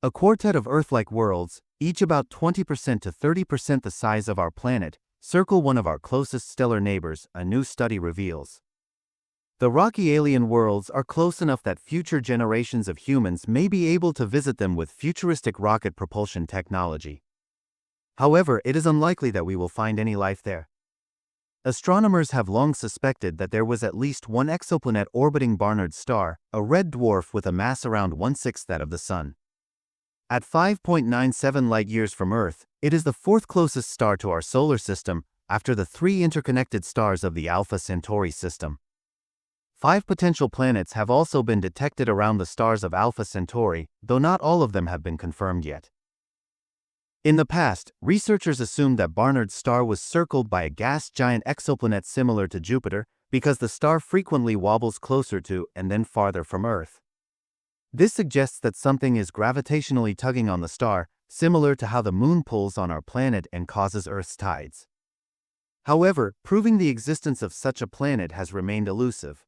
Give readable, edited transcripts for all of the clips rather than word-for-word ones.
A quartet of Earth-like worlds, each about 20% to 30% the size of our planet, circle one of our closest stellar neighbors, a new study reveals. The rocky alien worlds are close enough that future generations of humans may be able to visit them with futuristic rocket propulsion technology. However, it is unlikely that we will find any life there. Astronomers have long suspected that there was at least one exoplanet orbiting Barnard star, a red dwarf with a mass around 1/6 that of the Sun. At 5.97 light-years from Earth, it is the fourth closest star to our solar system, after the three interconnected stars of the Alpha Centauri system. 5 potential planets have also been detected around the stars of Alpha Centauri, though not all of them have been confirmed yet. In the past, researchers assumed that Barnard's star was circled by a gas giant exoplanet similar to Jupiter, because the star frequently wobbles closer to and then farther from Earth. This suggests that something is gravitationally tugging on the star, similar to how the Moon pulls on our planet and causes Earth's tides. However, proving the existence of such a planet has remained elusive.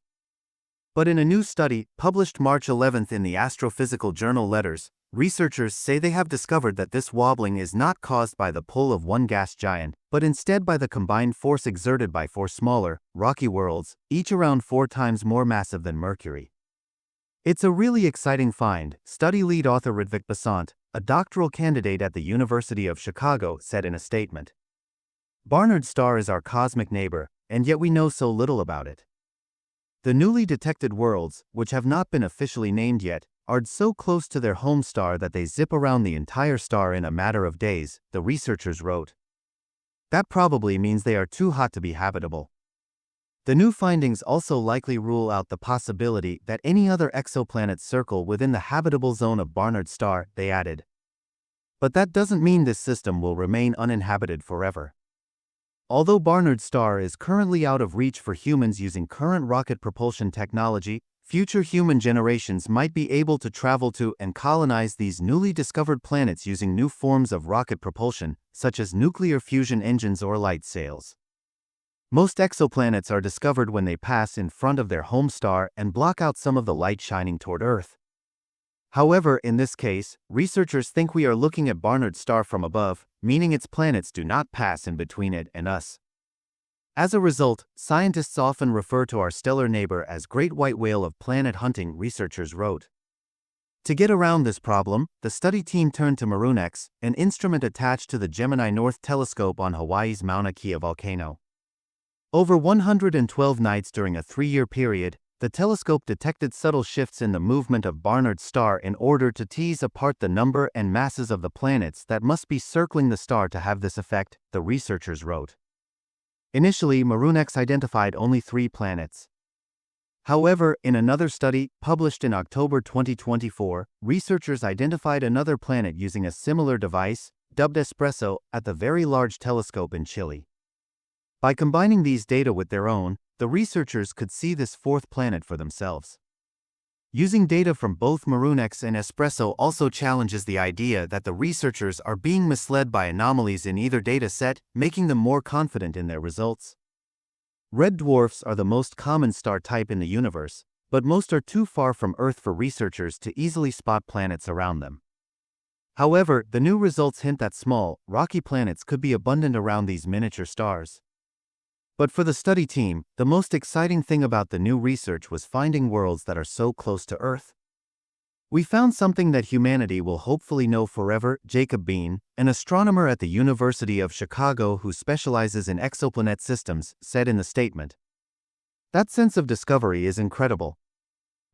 But in a new study, published March 11 in the astrophysical journal Letters, researchers say they have discovered that this wobbling is not caused by the pull of one gas giant, but instead by the combined force exerted by 4 smaller, rocky worlds, each around 4 times more massive than Mercury. It's a really exciting find, study lead author Ridvik Basant, a doctoral candidate at the University of Chicago, said in a statement. Barnard's star is our cosmic neighbor, and yet we know so little about it. The newly detected worlds, which have not been officially named yet, are so close to their home star that they zip around the entire star in a matter of days, the researchers wrote. That probably means they are too hot to be habitable. The new findings also likely rule out the possibility that any other exoplanets circle within the habitable zone of Barnard's star, they added. But that doesn't mean this system will remain uninhabited forever. Although Barnard's star is currently out of reach for humans using current rocket propulsion technology, future human generations might be able to travel to and colonize these newly discovered planets using new forms of rocket propulsion, such as nuclear fusion engines or light sails. Most exoplanets are discovered when they pass in front of their home star and block out some of the light shining toward Earth. However, in this case, researchers think we are looking at Barnard's star from above, meaning its planets do not pass in between it and us. As a result, scientists often refer to our stellar neighbor as Great White Whale of planet hunting, researchers wrote. To get around this problem, the study team turned to MaroonX, an instrument attached to the Gemini North Telescope on Hawaii's Mauna Kea volcano. Over 112 nights during a 3-year period, the telescope detected subtle shifts in the movement of Barnard's star in order to tease apart the number and masses of the planets that must be circling the star to have this effect, the researchers wrote. Initially, MaroonX identified only 3 planets. However, in another study, published in October 2024, researchers identified another planet using a similar device, dubbed Espresso, at the Very Large Telescope in Chile. By combining these data with their own, the researchers could see this 4th planet for themselves. Using data from both MaroonX and Espresso also challenges the idea that the researchers are being misled by anomalies in either data set, making them more confident in their results. Red dwarfs are the most common star type in the universe, but most are too far from Earth for researchers to easily spot planets around them. However, the new results hint that small, rocky planets could be abundant around these miniature stars. But for the study team, the most exciting thing about the new research was finding worlds that are so close to Earth. We found something that humanity will hopefully know forever, Jacob Bean, an astronomer at the University of Chicago who specializes in exoplanet systems, said in the statement. That sense of discovery is incredible.